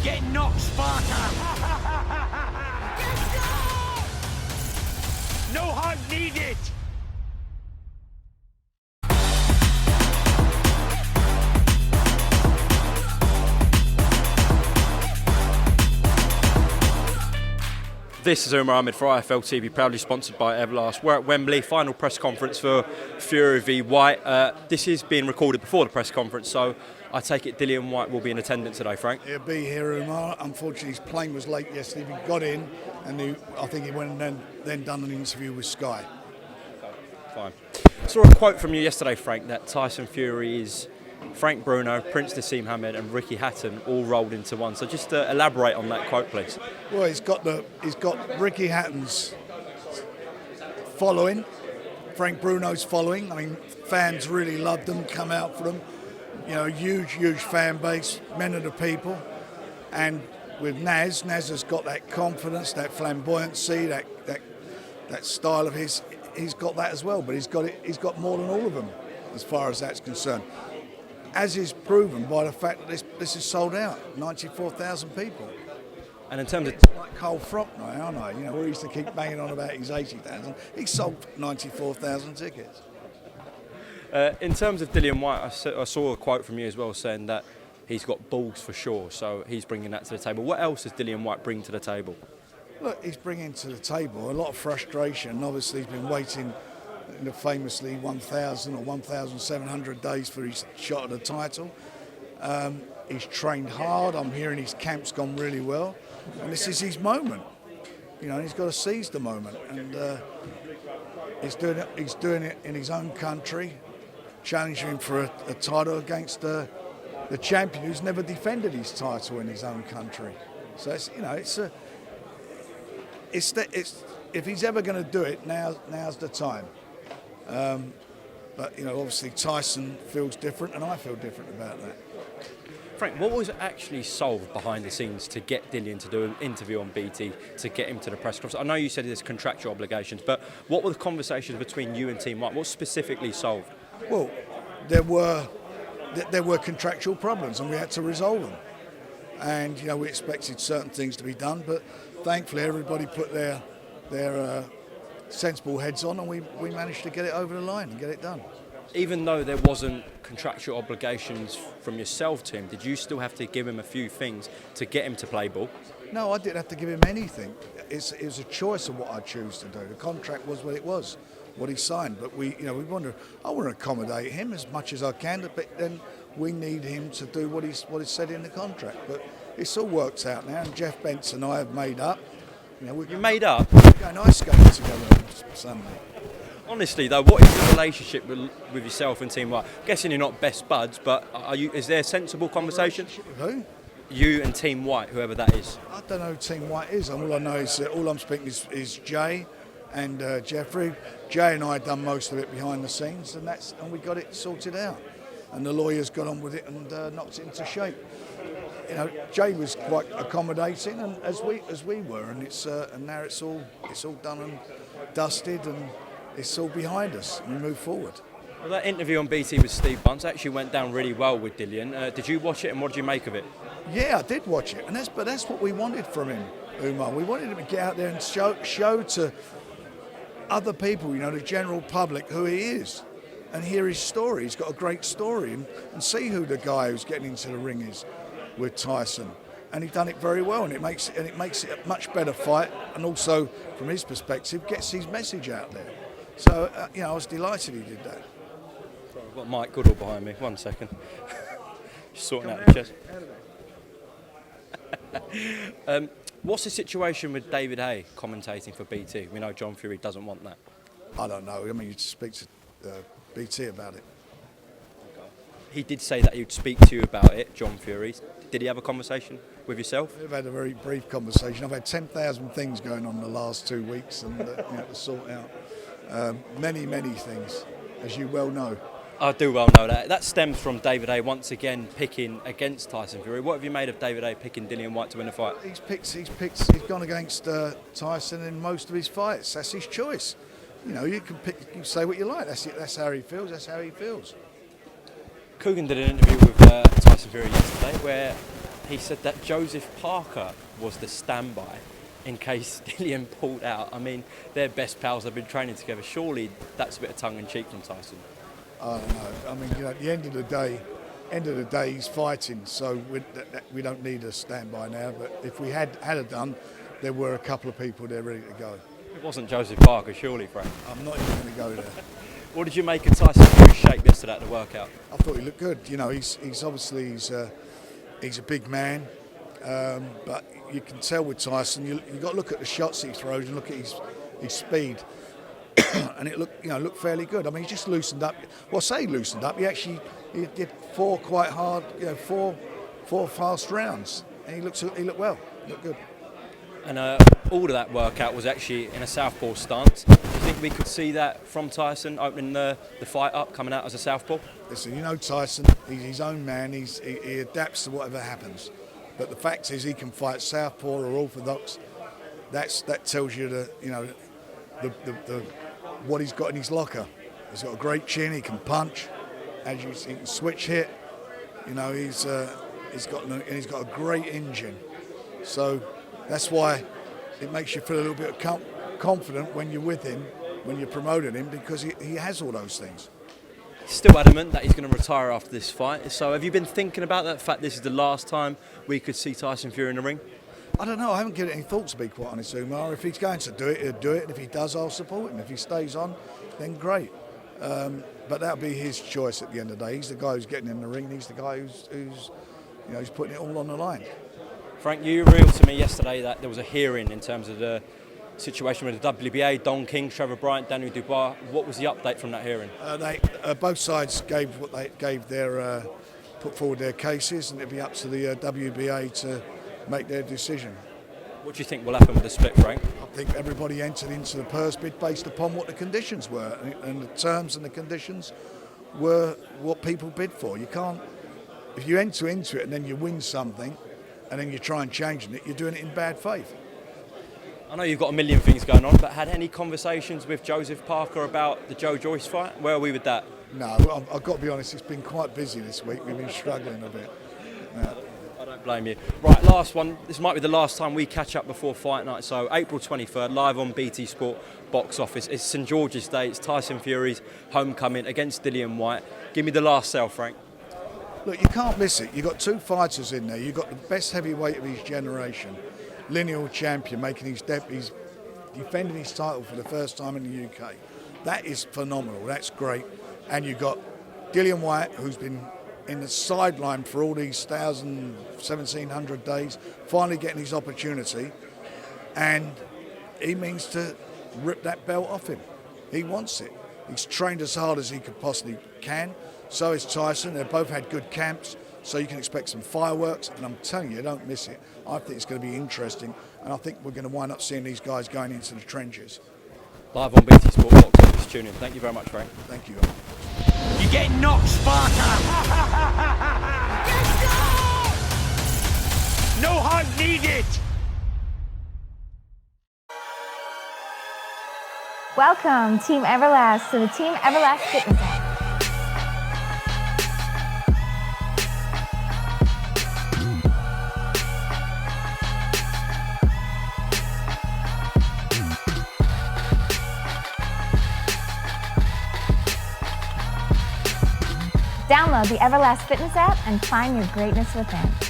Get knocked, Sparta! No hug needed! This is Umar Ahmed for IFL TV, proudly sponsored by Everlast. We're at Wembley, final press conference for Fury-Whyte. This is being recorded before the press conference, so I take it Dillian Whyte will be in attendance today, Frank? He'll be here, Umar. Unfortunately, his plane was late yesterday. He got in, and I think he went and then done an interview with Sky. Okay, fine. I saw a quote from you yesterday, Frank, that Tyson Fury is Frank Bruno, Prince Nassim Hamed and Ricky Hatton all rolled into one. So just elaborate on that quote, please. Well, he's got Ricky Hatton's following, Frank Bruno's following. I mean, fans really loved them, come out for them. You know, huge fan base, men of the people. And with Naz has got that confidence, that flamboyancy, that style of his. He's got that as well, but he's got more than all of them as far as that's concerned. As is proven by the fact that this is sold out, 94,000 people. And in terms of like Cole Frock now, aren't I? You know, we used to keep banging on about his 80,000. He sold 94,000 tickets. In terms of Dillian Whyte, I saw a quote from you as well saying that he's got balls for sure, so he's bringing that to the table. What else does Dillian Whyte bring to the table? Look, he's bringing to the table a lot of frustration. Obviously, he's been waiting famously 1,000 or 1,700 days for his shot at the title. He's trained hard. I'm hearing his camp's gone really well, and this is his moment. You know, he's got to seize the moment, and he's doing it in his own country, challenging him for a title against the champion who's never defended his title in his own country. So if he's ever going to do it, now's the time. But, you know, obviously Tyson feels different and I feel different about that. Frank, what was actually solved behind the scenes to get Dillian to do an interview on BT, to get him to the press conference? I know you said there's contractual obligations, but what were the conversations between you and Team Whyte? What specifically solved? Well, there were contractual problems and we had to resolve them. And, you know, we expected certain things to be done, but thankfully everybody put their sensible heads on, and we managed to get it over the line and get it done. Even though there wasn't contractual obligations from yourself, Tim, did you still have to give him a few things to get him to play ball? No, I didn't have to give him anything. It was a choice of what I choose to do. The contract was what it was, what he signed. But I want to accommodate him as much as I can, but then we need him to do what he's said in the contract. But it's all worked out now, and Jeff Bentz and I have made up. You made up? We're going ice skating together on Sunday. Honestly, though, what is the relationship with yourself and Team Whyte? I'm guessing you're not best buds, but is there a sensible conversation? With who? You and Team Whyte, whoever that is. I don't know who Team Whyte is. All I know is all I'm speaking is Jay and Jeffrey. Jay and I have done most of it behind the scenes, and we got it sorted out. And the lawyers got on with it and knocked it into shape. You know, Jay was quite accommodating, and as we were, and now it's all done and dusted, and it's all behind us, and we move forward. Well, that interview on BT with Steve Bunce actually went down really well with Dillian. Did you watch it, and what did you make of it? Yeah, I did watch it, and that's what we wanted from him, Umar. We wanted him to get out there and show to other people, you know, the general public, who he is, and hear his story. He's got a great story, and see who the guy who's getting into the ring is with Tyson, and he's done it very well, and it makes it a much better fight, and also from his perspective gets his message out there. So I was delighted he did that. Sorry, I've got Mike Goodall behind me. 1 second. Just sorting out the chest. What's the situation with David Haye commentating for BT? We know John Fury doesn't want that. I don't know. I mean, you'd speak to BT about it. He did say that he'd speak to you about it, John Fury. Did he have a conversation with yourself? We've had a very brief conversation. I've had 10,000 things going on the last 2 weeks, and to sort out many things, as you well know. I do well know that. That stems from David Haye once again picking against Tyson Fury. What have you made of David Haye picking Dillian Whyte to win a fight? He's gone against Tyson in most of his fights. That's his choice. You know, you can say what you like. That's how he feels. That's how he feels. Coogan did an interview with Tyson Fury yesterday where he said that Joseph Parker was the standby in case Dillian pulled out. I mean, they're best pals, they've been training together. Surely that's a bit of tongue-in-cheek from Tyson. I don't know. I mean, at the end of the day, he's fighting, so we don't need a standby now. But if we had it done, there were a couple of people there ready to go. It wasn't Joseph Parker, surely, Frank. I'm not even going to go there. What did you make of Tyson Fury's shape yesterday at the workout? I thought he looked good. You know, he's obviously he's a big man, but you can tell with Tyson. You got to look at the shots he throws and look at his speed, and it looked fairly good. I mean, he just loosened up. Well, I say loosened up. He did 4 quite hard, four fast rounds, and he looked well. Looked good. And all of that workout was actually in a southpaw stance. Do you think we could see that from Tyson opening the fight up, coming out as a southpaw? Listen, you know Tyson, he's his own man. He adapts to whatever happens. But the fact is, he can fight southpaw or orthodox. That tells you the what he's got in his locker. He's got a great chin. He can punch. As you see, he can switch hit. You know, he's got a great engine. So that's why it makes you feel a little bit confident when you're with him, when you're promoting him, because he has all those things. Still adamant that he's going to retire after this fight. So have you been thinking about that fact this is the last time we could see Tyson Fury in the ring? I don't know. I haven't given it any thought, to be quite honest, Umar. If he's going to do it, he'll do it. And if he does, I'll support him. If he stays on, then great. But that'll be his choice at the end of the day. He's the guy who's getting in the ring. He's the guy who's putting it all on the line. Frank, you revealed to me yesterday that there was a hearing in terms of the situation with the WBA, Don King, Trevor Bryant, Daniel Dubois. What was the update from that hearing? Both sides gave put forward their cases, and it'll be up to the WBA to make their decision. What do you think will happen with the split, Frank? I think everybody entered into the purse bid based upon what the conditions were, and the terms and the conditions were what people bid for. You can't, if you enter into it and then you win something, and then you try and change it, you're doing it in bad faith. I know you've got a million things going on, but had any conversations with Joseph Parker about the Joe Joyce fight? Where are we with that? No, I've got to be honest, it's been quite busy this week. We've been struggling a bit. I don't blame you. Right, last one. This might be the last time we catch up before fight night. So April 23rd, live on BT Sport box office. It's St George's Day. It's Tyson Fury's homecoming against Dillian Whyte. Give me the last sell, Frank. Look, you can't miss it. You've got 2 fighters in there. You've got the best heavyweight of his generation, lineal champion, he's defending his title for the first time in the UK. That is phenomenal. That's great. And you've got Dillian Whyte, who's been in the sideline for all these 1,700 days, finally getting his opportunity, and he means to rip that belt off him. He wants it. He's trained as hard as he could possibly can. So is Tyson. They've both had good camps, so you can expect some fireworks, and I'm telling you, don't miss it. I think it's going to be interesting, and I think we're going to wind up seeing these guys going into the trenches. Live on BT Sport box office. Tune in. Thank you very much, Frank. Thank you. You get knocked, Sparta! No hug needed! Welcome, Team Everlast, to the Team Everlast Fitness app. Download the Everlast Fitness app and find your greatness within.